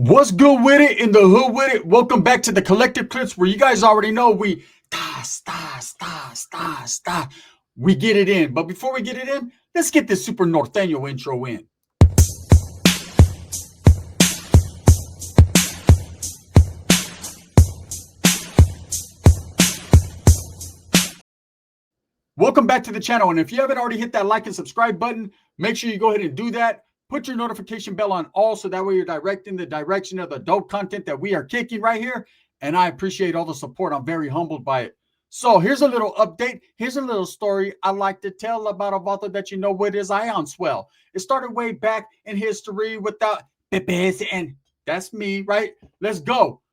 What's good with it in the hood with it? Welcome back to the collective clips where you guys already know we we get it in. But before we get it in, let's get this super Norteno intro in. Welcome back to the channel. And if you haven't already hit that like and subscribe button, make sure you go ahead and do that. Put your notification bell on all so that way you're directing the direction of the dope content that we are kicking right here. And I appreciate all the support. I'm very humbled by it. So here's a little update. Here's a little story I like to tell about a author that you know what is Ion Swell. It started way back in history without Pepes, and that's me, right? Let's go.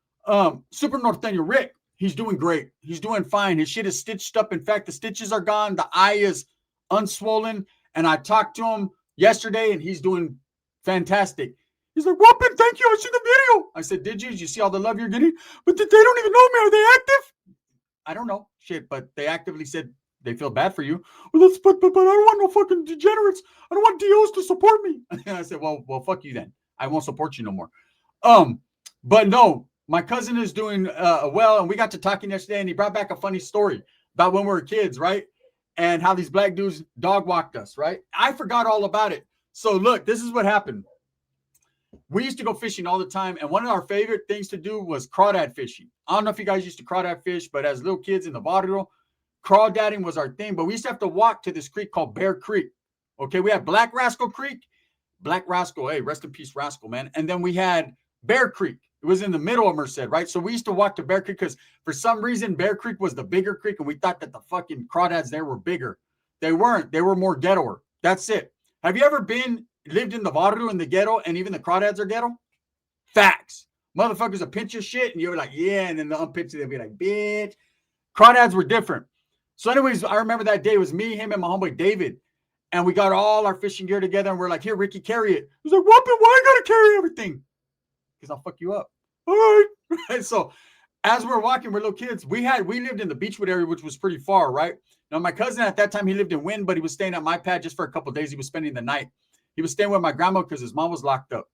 Super Norteno Rick. He's doing great. He's doing fine. His shit is stitched up. In fact, the stitches are gone. The eye is unswollen. And I talked to him yesterday, and he's doing fantastic. He's like, Whoopin, thank you. I see the video. I said, did you? Did you see all the love you're getting? But they don't even know me. Are they active? I don't know. Shit, but they actively said they feel bad for you. Well, but I don't want no fucking degenerates. I don't want DOs to support me. And I said, well, fuck you then. I won't support you no more. But no, my cousin is doing well, and we got to talking yesterday, and he brought back a funny story about when we were kids, right? And how these black dudes dog walked us, right? I forgot all about it. So look, this is what happened. We used to go fishing all the time, and one of our favorite things to do was crawdad fishing. I don't know if you guys used to crawdad fish, but as little kids in the barrio, crawdadding was our thing. But we used to have to walk to this creek called Bear Creek. Okay, we had Black Rascal Creek. Black Rascal, hey, rest in peace, Rascal, man. And then we had Bear Creek. It was in the middle of Merced, right? So we used to walk to Bear Creek because for some reason Bear Creek was the bigger creek, and we thought that the fucking crawdads there were bigger. They weren't. They were more ghettoer. That's it. Have you ever lived in the barrio, in the ghetto, and even the crawdads are ghetto? Facts. Motherfuckers will pinch your shit, and you're like, yeah, and then they'll unpinch it. They'll be like, bitch. Crawdads were different. So anyways, I remember that day. It was me, him, and my homeboy David, and we got all our fishing gear together, and we're like, here, Ricky, carry it. He's like, Whoopin, why I gotta carry everything? Because I'll fuck you up. All right. So as we're walking, we're little kids. We lived in the Beechwood area, which was pretty far, right? Now, my cousin at that time, he lived in Wynn, but he was staying at my pad just for a couple of days. He was spending the night. He was staying with my grandma because his mom was locked up.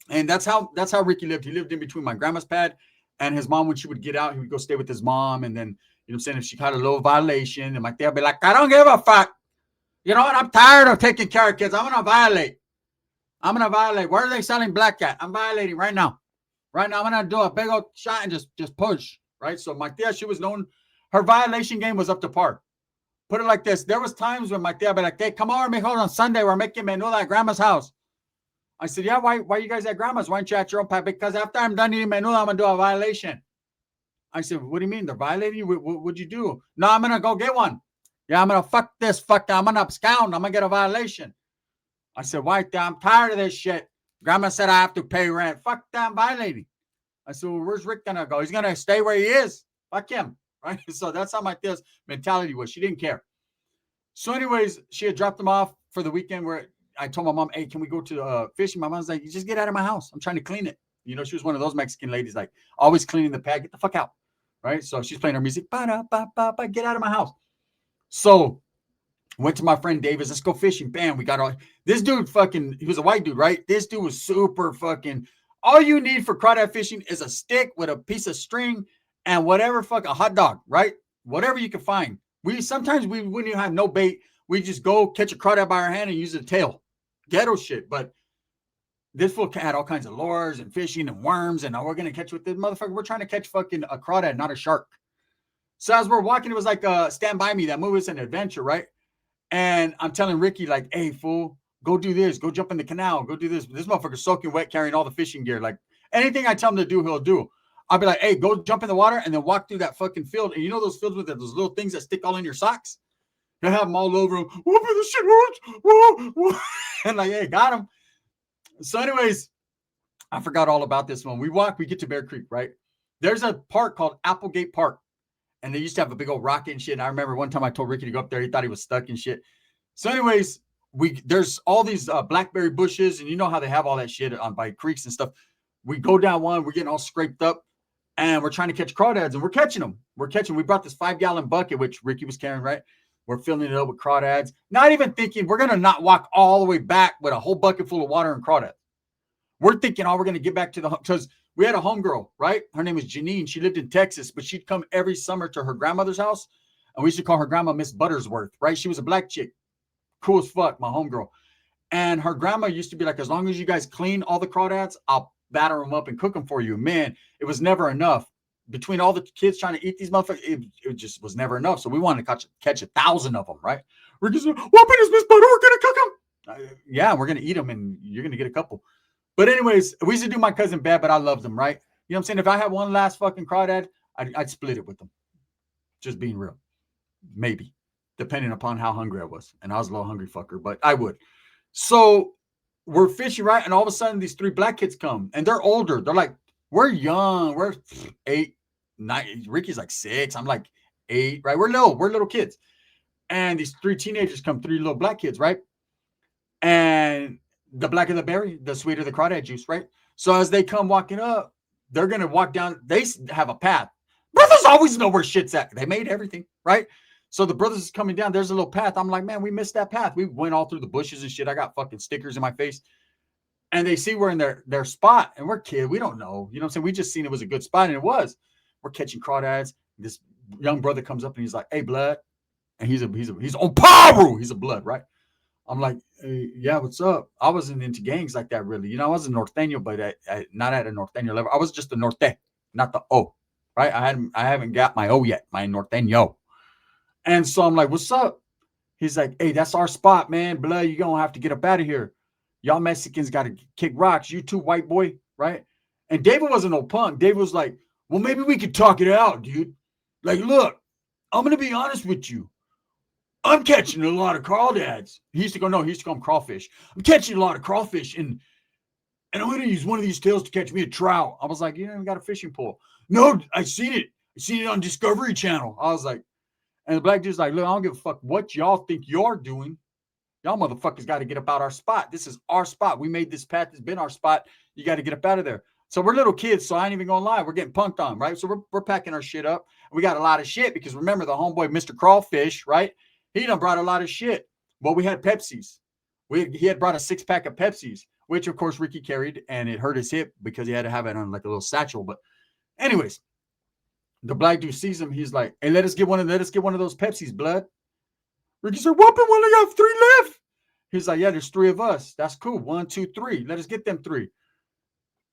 And that's how Ricky lived. He lived in between my grandma's pad and his mom. When she would get out, he would go stay with his mom. And then, you know what I'm saying, if she had a little violation, and my dad would be like, I don't give a fuck. You know what? I'm tired of taking care of kids. I'm going to violate. Where are they selling black at? I'm violating right now. Right now, I'm going to do a big old shot and just push, right? So my tia, she was known, her violation game was up to par. Put it like this. There was times when my tia would be like, hey, come over, mijo, on Sunday. We're making menuda at grandma's house. I said, yeah, why are you guys at grandma's? Why aren't you at your own pad? Because after I'm done eating menuda, I'm going to do a violation. I said, what do you mean? They're violating you? What'd you do? No, I'm going to go get one. Yeah, I'm going to fuck this. Fuck that. I'm going to abscond. I'm going to get a violation. I said, why? I'm tired of this shit. Grandma said I have to pay rent. Fuck that, I'm violating. I said, well, where's Rick going to go? He's going to stay where he is. Fuck him. Right? So that's how my tia's mentality was. She didn't care. So anyways, she had dropped him off for the weekend where I told my mom, hey, can we go to fishing? My mom's like, you just get out of my house. I'm trying to clean it. You know, she was one of those Mexican ladies, like always cleaning the pad. Get the fuck out. Right? So she's playing her music. Get out of my house. So went to my friend Davis. Let's go fishing. Bam. We got all this dude fucking, he was a white dude, right? This dude was super fucking, all you need for crawdad fishing is a stick with a piece of string and whatever, a hot dog, right? Whatever you can find. Sometimes we wouldn't even have no bait. We just go catch a crawdad by our hand and use the tail. Ghetto shit. But this fool had all kinds of lures and fishing and worms, and we're going to catch with this motherfucker. We're trying to catch fucking a crawdad, not a shark. So as we're walking, it was like Stand By Me. That movie was an adventure, right? And I'm telling Ricky, like, hey, fool, go do this. Go jump in the canal. Go do this. This motherfucker's soaking wet, carrying all the fishing gear. Like, anything I tell him to do, he'll do. I'll be like, hey, go jump in the water and then walk through that fucking field. And you know those fields with those little things that stick all in your socks? He'll have them all over him. Whoop, this shit hurts. Whoa, whoa. And like, hey, got him. So anyways, I forgot all about this one. We get to Bear Creek, right? There's a park called Applegate Park. And they used to have a big old rock and shit. And I remember one time I told Ricky to go up there. He thought he was stuck and shit. So anyways, there's all these blackberry bushes. And you know how they have all that shit by creeks and stuff. We go down one. We're getting all scraped up. And we're trying to catch crawdads. And we're catching them. We brought this 5-gallon bucket, which Ricky was carrying, right? We're filling it up with crawdads. Not even thinking we're going to not walk all the way back with a whole bucket full of water and crawdads. We're thinking, oh, we're going to get back to the, because we had a homegirl, right? Her name was Janine. She lived in Texas, but she'd come every summer to her grandmother's house. And we used to call her grandma Miss Buttersworth, right? She was a black chick. Cool as fuck, my homegirl. And her grandma used to be like, as long as you guys clean all the crawdads, I'll batter them up and cook them for you. Man, it was never enough. Between all the kids trying to eat these motherfuckers, it just was never enough. So we wanted to catch 1,000 of them, right? We're just, what is Miss Butter? We're going to cook them. Yeah, we're going to eat them and you're going to get a couple. But anyways, we used to do my cousin bad, but I loved them, right? You know what I'm saying? If I had one last fucking crawdad, I'd split it with them. Just being real. Maybe. Depending upon how hungry I was. And I was a little hungry fucker, but I would. So we're fishing, right? And all of a sudden, these 3 black kids come. And they're older. They're like, we're young. We're 8, 9. Ricky's like 6. I'm like 8, right? We're little kids. And these 3 teenagers come, 3 little black kids, right? And the blacker the berry, the sweeter the crawdad juice, right? So as they come walking up, they're going to walk down. They have a path. Brothers always know where shit's at. They made everything, right? So the brothers is coming down. There's a little path. I'm like, man, we missed that path. We went all through the bushes and shit. I got fucking stickers in my face. And they see we're in their spot. And we're kids. We don't know. You know what I'm saying? We just seen it was a good spot. And it was. We're catching crawdads. This young brother comes up and he's like, hey, blood. And he's on Paru. He's a blood, right? I'm like, hey, yeah, what's up? I wasn't into gangs like that, really. You know, I was a Norteno, but not at a Norteno level. I was just a Norte, not the O, right? I haven't got my O yet, my Norteno. And so I'm like, what's up? He's like, hey, that's our spot, man. Blood, you're going to have to get up out of here. Y'all Mexicans got to kick rocks. You too, white boy, right? And David wasn't no punk. David was like, well, maybe we could talk it out, dude. Like, look, I'm going to be honest with you. I'm catching a lot of crawdads. He used to call them crawfish. I'm catching a lot of crawfish, and I'm going to use one of these tails to catch me a trout. I was like, you haven't got a fishing pole. No, I seen it. I seen it on Discovery Channel. I was like, and the black dude's like, look, I don't give a fuck what y'all think you're doing. Y'all motherfuckers got to get up out our spot. This is our spot. We made this path. It's been our spot. You got to get up out of there. So we're little kids, so I ain't even going to lie. We're getting punked on, right? So we're packing our shit up. We got a lot of shit because remember the homeboy, Mr. Crawfish, right? He done brought a lot of shit. Well, we had Pepsis. He had brought a 6-pack of Pepsis, which, of course, Ricky carried, and it hurt his hip because he had to have it on like a little satchel. But anyways, the black dude sees him. He's like, hey, let us get one of those Pepsis, blood. Ricky said, whooping, we only got 3 left. He's like, yeah, there's 3 of us. That's cool. 1, 2, 3. Let us get them 3.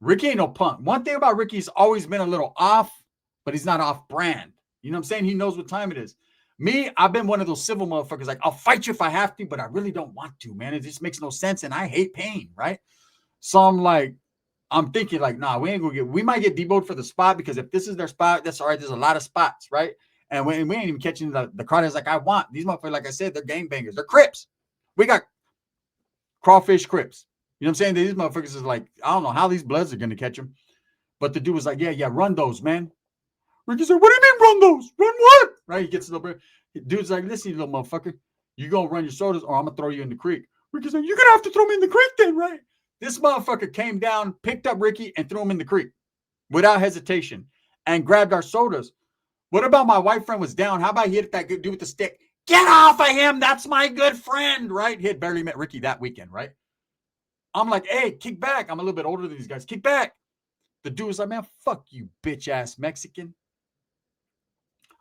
Ricky ain't no punk. One thing about Ricky's always been a little off, but he's not off brand. You know what I'm saying? He knows what time it is. Me, I've been one of those civil motherfuckers. Like, I'll fight you if I have to, but I really don't want to, man. It just makes no sense, and I hate pain, right? So I'm thinking, like, nah, we might get deboed for the spot because if this is their spot, that's all right. There's a lot of spots, right? And we ain't even catching the crawdads like I want. These motherfuckers, like I said, they're gangbangers. They're Crips. We got crawfish Crips. You know what I'm saying? These motherfuckers is like, I don't know how these bloods are going to catch them. But the dude was like, yeah, run those, man. Ricky said, what do you mean run those? Run what? Right? He gets a little bit. Dude's like, listen, you little motherfucker. You going to run your sodas or I'm going to throw you in the creek. Ricky said, you're going to have to throw me in the creek then, right? This motherfucker came down, picked up Ricky, and threw him in the creek without hesitation and grabbed our sodas. What about my white friend was down? How about he hit that good dude with the stick? Get off of him. That's my good friend, right? He had barely met Ricky that weekend, right? I'm like, hey, kick back. I'm a little bit older than these guys. Kick back. The dude was like, man, fuck you, bitch-ass Mexican.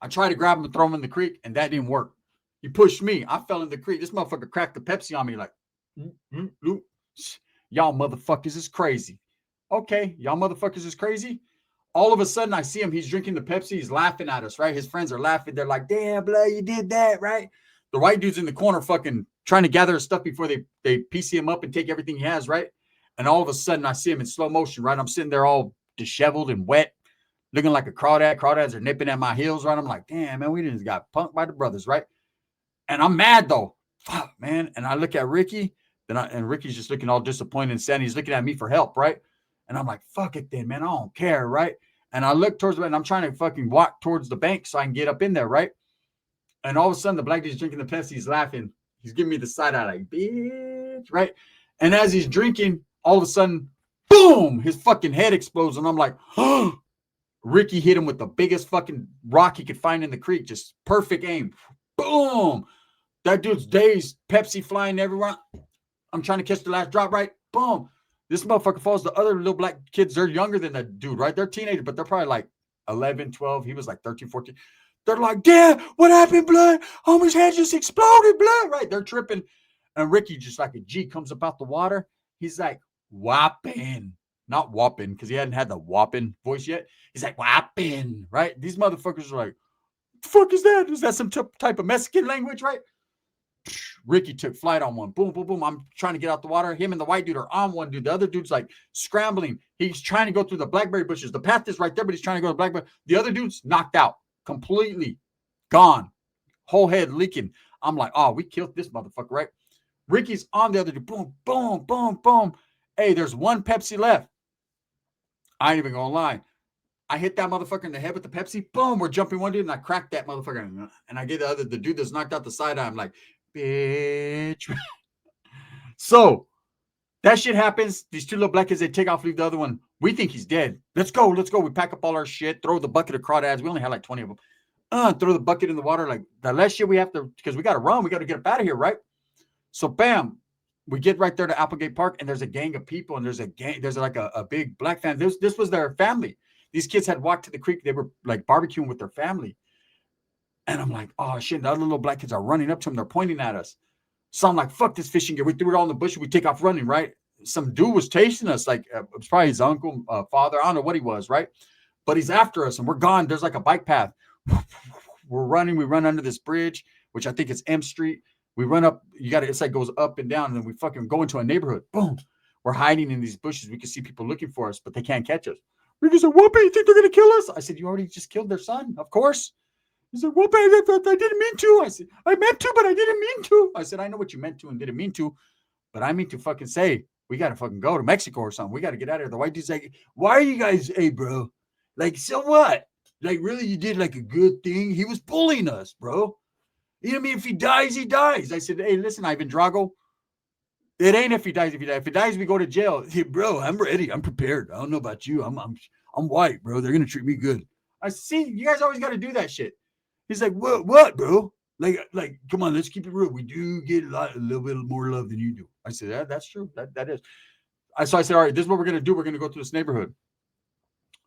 I tried to grab him and throw him in the creek, and that didn't work. He pushed me. I fell in the creek. This motherfucker cracked the Pepsi on me like, y'all motherfuckers is crazy. Okay, y'all motherfuckers is crazy. All of a sudden, I see him. He's drinking the Pepsi. He's laughing at us, right? His friends are laughing. They're like, damn, blood, you did that, right? The white dude's in the corner fucking trying to gather his stuff before they PC him up and take everything he has, right? And all of a sudden, I see him in slow motion, right? I'm sitting there all disheveled and wet, looking like a crawdad. Crawdads are nipping at my heels, right? I'm like, damn, man, we just got punked by the brothers, right? And I'm mad, though. Fuck, man. And I look at Ricky, and Ricky's just looking all disappointed and sad. He's looking at me for help, right? And I'm like, fuck it then, man. I don't care, right? And I look towards the and I'm trying to fucking walk towards the bank so I can get up in there, right? And all of a sudden, the black dude's drinking the Pepsi. He's laughing. He's giving me the side eye like, bitch, right? And as he's drinking, all of a sudden, boom, his fucking head explodes. And I'm like, oh, Ricky hit him with the biggest fucking rock he could find in the creek. Just perfect aim. Boom. That dude's dazed. Pepsi flying everywhere. I'm trying to catch the last drop, right? Boom. This motherfucker falls. The other little black kids, they're younger than that dude, right? They're teenagers, but they're probably like 11, 12. He was like 13, 14. They're like, Dad, what happened, blood? Homie's head just exploded, blood, right? They're tripping. And Ricky, just like a G, comes up out the water. He's like, whopping. Not whopping, because he hadn't had the whopping voice yet. He's like, whopping, right? These motherfuckers are like, the fuck is that? Is that some type of Mexican language, right? Ricky took flight on one. Boom, boom, boom. I'm trying to get out the water. Him and the white dude are on one dude. The other dude's like scrambling. He's trying to go through the blackberry bushes. The path is right there, but he's trying to go to the blackberry. The other dude's knocked out, completely gone, whole head leaking. I'm like, oh, we killed this motherfucker, right? Ricky's on the other dude. Boom, boom, boom, boom. Hey, there's one Pepsi left. I ain't even gonna lie. I hit that motherfucker in the head with the Pepsi. Boom, we're jumping one dude, and I cracked that motherfucker. And I get the dude that's knocked out the side eye. I'm like, bitch. So that shit happens. These two little black kids, they take off, leave the other one. We think he's dead. Let's go. We pack up all our shit, throw the bucket of crawdads. We only had like 20 of them. Throw the bucket in the water. Like the less shit we have to, because we got to run. We got to get up out of here, right? So bam, we get right there to Applegate Park, and there's a gang of people, and there's like a big black family. This was their family. These kids had walked to the creek. They were like barbecuing with their family. And I'm like, oh shit, the other little black kids are running up to them. They're pointing at us. So I'm like, fuck this fishing gear. We threw it all in the bush. We take off running, right? Some dude was chasing us. Like, it was probably his uncle, father. I don't know what he was, right? But he's after us, and we're gone. There's like a bike path. We're running. We run under this bridge, which I think is M Street. We run up. It's like goes up and down, and then we fucking go into a neighborhood. Boom. We're hiding in these bushes. We can see people looking for us, but they can't catch us. Ricky said, Whoopi, you think they're going to kill us? I said, you already just killed their son. Of course. He said, Whoopi, I didn't mean to. I said, I meant to, but I didn't mean to. I said, I know what you meant to and didn't mean to, but I mean to fucking say, we got to fucking go to Mexico or something. We got to get out of here. The white dude's like, why are you guys, hey, bro? Like, so what? Like, really, you did like a good thing? He was bullying us, bro. You know what I mean? If he dies, he dies. I said, hey, listen, Ivan Drago. It ain't if he dies. If he dies, we go to jail. Hey, bro, I'm ready. I'm prepared. I don't know about you. I'm white, bro. They're gonna treat me good. I see. You guys always got to do that shit. He's like, what, bro? Like, come on, let's keep it real. We do get a little bit more love than you do. I said, that's true. That is. So I said, all right, this is what we're gonna do. We're gonna go through this neighborhood.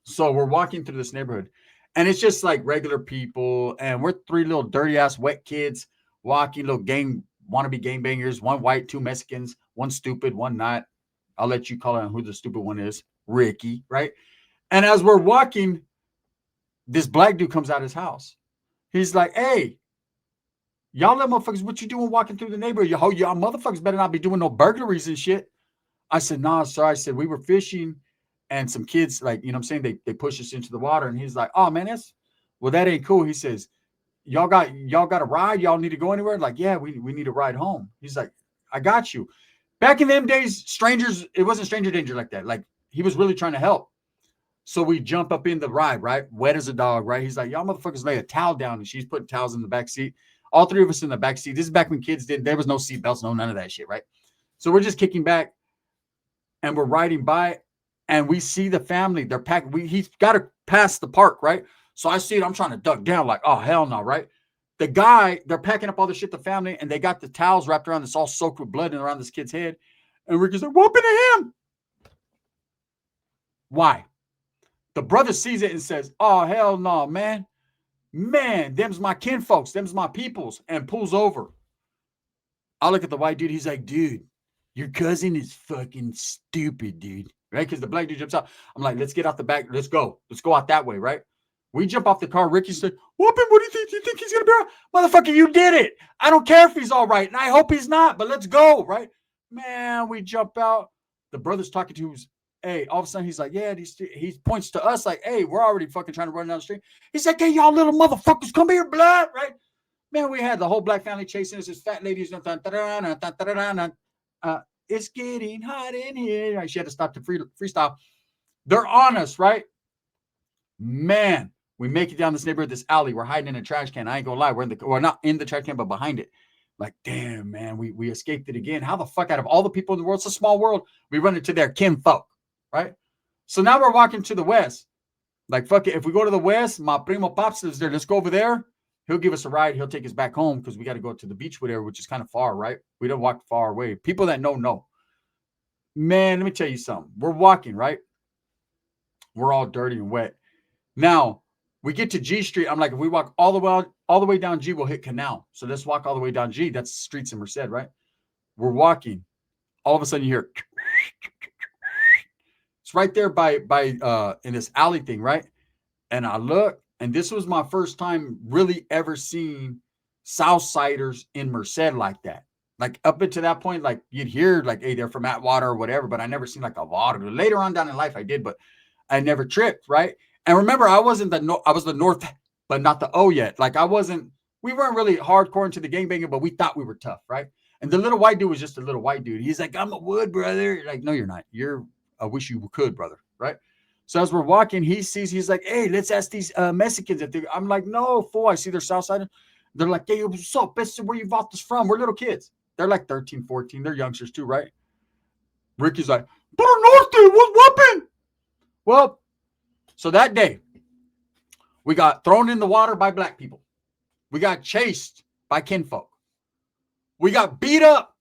So we're walking through this neighborhood, and it's just like regular people, and we're three little dirty ass wet kids walking, little wannabe gangbangers, one white, two Mexicans, one stupid, one not. I'll let you call out who the stupid one is, Ricky, right? And as we're walking, this black dude comes out of his house. He's like, hey, y'all little motherfuckers, what you doing walking through the neighborhood? Y'all motherfuckers better not be doing no burglaries and shit. I said, nah, sir. I said, we were fishing, and some kids, like, you know what I'm saying, they pushed us into the water. And he's like, oh, man, that ain't cool. He says, y'all got a ride? Y'all need to go anywhere? Like, yeah, we need a ride home. He's like, I got you. Back in them days, strangers, it wasn't stranger danger like that. Like, he was really trying to help. So we jump up in the ride, right? Wet as a dog, right? He's like, y'all motherfuckers lay a towel down, and she's putting towels in the back seat. All three of us in the back seat. This is back when kids there was no seat belts, no none of that shit, right? So we're just kicking back, and we're riding by, and we see the family. They're packed. He's got to pass the park, right? So I see it. I'm trying to duck down, like, oh, hell no, right? The guy, they're packing up all the shit, the family, and they got the towels wrapped around this, all soaked with blood and around this kid's head. And Ricky's like, whooping to him. Why? The brother sees it and says, oh, hell no, man. Man, them's my kinfolks. Them's my peoples. And pulls over. I look at the white dude. He's like, dude, your cousin is fucking stupid, dude. Right? Because the black dude jumps out. I'm like, let's get out the back. Let's go. Let's go out that way, right? We jump off the car. Ricky's like, whooping, what do you think? Do you think he's going to be all right? Motherfucker, you did it. I don't care if he's all right. And I hope he's not, but let's go, right? Man, we jump out. The brother's talking to his, hey, all of a sudden he's like, yeah, he points to us like, hey, we're already fucking trying to run down the street. He's like, hey, y'all little motherfuckers, come here, blood, right? Man, we had the whole black family chasing us. This fat lady's it's getting hot in here. She had to stop to freestyle. They're on us, right? Man, we make it down this neighborhood, this alley. We're hiding in a trash can. I ain't gonna lie. We're not in the trash can, but behind it. Like, damn, man, we escaped it again. How the fuck, out of all the people in the world, it's a small world, we run into their kinfolk, right? So now we're walking to the west. Like, fuck it. If we go to the west, my primo Pops lives there. Let's go over there. He'll give us a ride. He'll take us back home because we got to go to the Beechwood area, which is kind of far, right? We don't walk far away. People that know. Man, let me tell you something. We're walking, right? We're all dirty and wet. Now, we get to G Street. I'm like, if we walk all the way down G, we'll hit Canal. So let's walk all the way down G. That's streets in Merced, right? We're walking. All of a sudden, you hear it's right there by in this alley thing, right? And I look, and this was my first time really ever seeing Southsiders in Merced like that. Like up until that point, like you'd hear like, hey, they're from Atwater or whatever, but I never seen like a water. Later on down in life, I did, but I never tripped, right? And remember, I wasn't I was the North, but not the O yet. Like we weren't really hardcore into the gangbanging, but we thought we were tough, right? And the little white dude was just a little white dude. He's like, I'm a wood brother. Like, no, you're not. I wish you could, brother, right? So as we're walking, he's like, hey, let's ask these Mexicans if they. I'm like, no, fool. I see their Southside. They're like, hey, what's up? This is where you bought this from. We're little kids. They're like 13, 14. They're youngsters too, right? Ricky's like, Puro Norte, what's whooping? Well, so that day, we got thrown in the water by black people. We got chased by kinfolk. We got beat up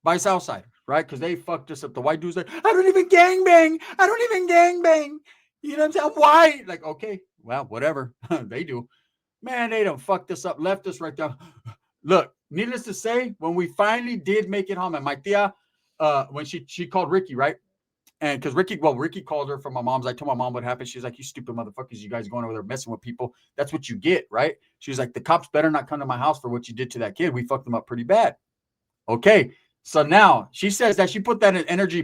by Southsiders, right? Because they fucked us up. The white dude's like, I don't even gangbang. I don't even gangbang. You know what I'm saying? Why? Like, okay, well, whatever. They do. Man, they done fucked us up, left us right there. Look, needless to say, when we finally did make it home, and my tia, when she called Ricky, right? And because Ricky called her from my mom's. I told my mom what happened. She's like, you stupid motherfuckers, you guys going over there messing with people. That's what you get, right? She was like, the cops better not come to my house for what you did to that kid. We fucked them up pretty bad. Okay. So now she says that she put that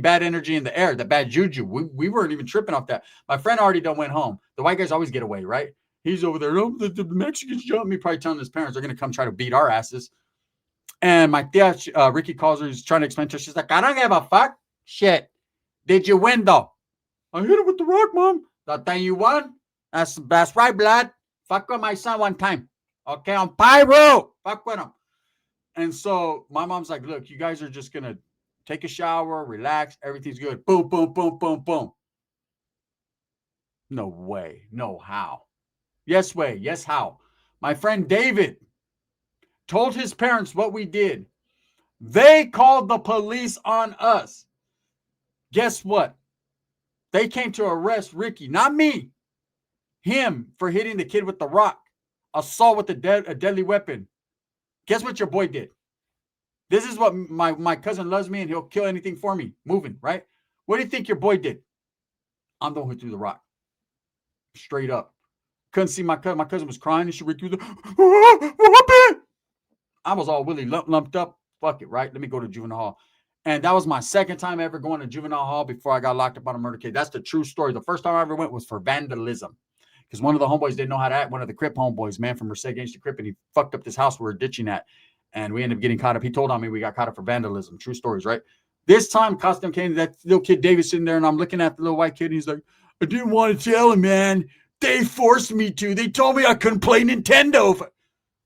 bad energy in the air, the bad juju. We weren't even tripping off that. My friend already done went home. The white guys always get away, right? He's over there. Oh, the Mexicans jumped me, probably telling his parents they're going to come try to beat our asses. And my tia, Ricky calls her. He's trying to explain to her. She's like, I don't give a fuck. Shit. Did you win, though? I hit it with the rock, Mom. That time you won? That's right, blood. Fuck with my son one time. Okay, on Pyro. Fuck with him. And so my mom's like, look, you guys are just going to take a shower, relax. Everything's good. Boom, boom, boom, boom, boom. No way. No how. Yes way. Yes how. My friend David told his parents what we did. They called the police on us. Guess what? They came to arrest Ricky, not me. Him for hitting the kid with the rock. Assault with a deadly weapon. Guess what your boy did? This is what my cousin loves me and he'll kill anything for me. Moving, right? What do you think your boy did? I'm the one who threw the rock. Straight up. Couldn't see my cousin. My cousin was crying and she Ricky was like, what happened? I was all willy lumped up. Fuck it, right? Let me go to juvenile hall. And that was my second time ever going to juvenile hall before I got locked up on a murder case. That's the true story. The first time I ever went was for vandalism. Because one of the homeboys didn't know how to act. One of the Crip homeboys, man from Merced Against the Crip, and he fucked up this house we were ditching at. And we ended up getting caught up. He told on me we got caught up for vandalism. True stories, right? This time, costume came, that little kid David sitting there, and I'm looking at the little white kid, and he's like, I didn't want to tell him, man. They forced me to. They told me I couldn't play Nintendo.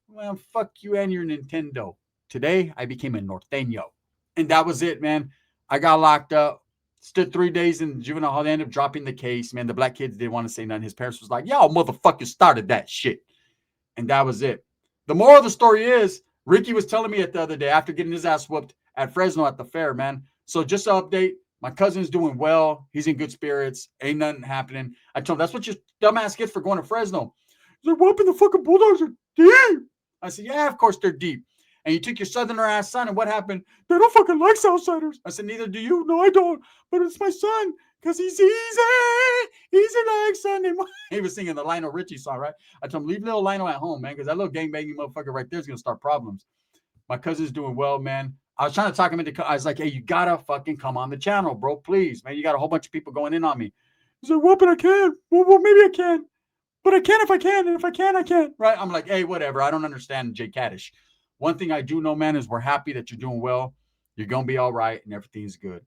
Well, fuck you and your Nintendo. Today, I became a Norteno. And that was it, man. I got locked up. Stood 3 days in juvenile hall. They ended up dropping the case, man. The black kids didn't want to say nothing. His parents was like, y'all motherfuckers started that shit. And that was it. The moral of the story is, Ricky was telling me it the other day after getting his ass whooped at Fresno at the fair, man. So just to update, my cousin's doing well. He's in good spirits. Ain't nothing happening. I told him, that's what your dumbass gets for going to Fresno. He's like, whooping the fucking Bulldogs are deep. I said, yeah, of course they're deep. And you took your southerner ass son, and what happened? They don't fucking like Southsiders. I said, neither do you. No, I don't. But it's my son, because he's easy like Sunday. He was singing the Lionel Richie song, right? I told him, leave little Lionel at home, man, because that little gangbanging motherfucker right there is going to start problems. My cousin's doing well, man. I was trying to talk him into, I was like, hey, you got to fucking come on the channel, bro, please. Man, you got a whole bunch of people going in on me. He's like, well, but I can. Well, maybe I can. But I can if I can. And if I can, I can. Right? I'm like, hey, whatever. I don't understand Jay Caddish. One thing I do know, man, is we're happy that you're doing well. You're going to be all right and everything's good.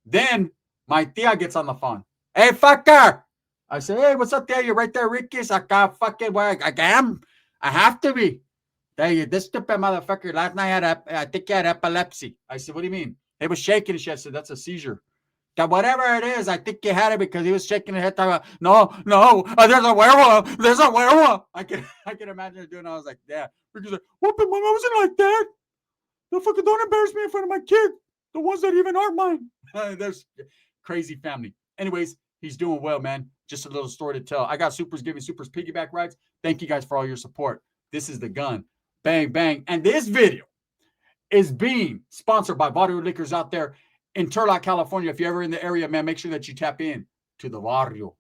Then my tia gets on the phone. Hey, fucker. I say, hey, what's up there? You're right there, Ricky. I got fucking, I am. I have to be. Hey, this stupid motherfucker last night I think he had epilepsy. I said, what do you mean? He was shaking his shit. I said, that's a seizure. That whatever it is, I think he had it because he was shaking his head. No, there's a werewolf. There's a werewolf. I can imagine her doing it. I was like, yeah. Ricky's like, whooping, Mom, I wasn't like that. No fucking, don't embarrass me in front of my kid. The ones that even aren't mine. There's crazy family. Anyways, he's doing well, man. Just a little story to tell. I got supers giving supers piggyback rides. Thank you guys for all your support. This is the gun. Bang, bang. And this video is being sponsored by Barrio Liquors out there in Turlock, California. If you're ever in the area, man, make sure that you tap in to the Barrio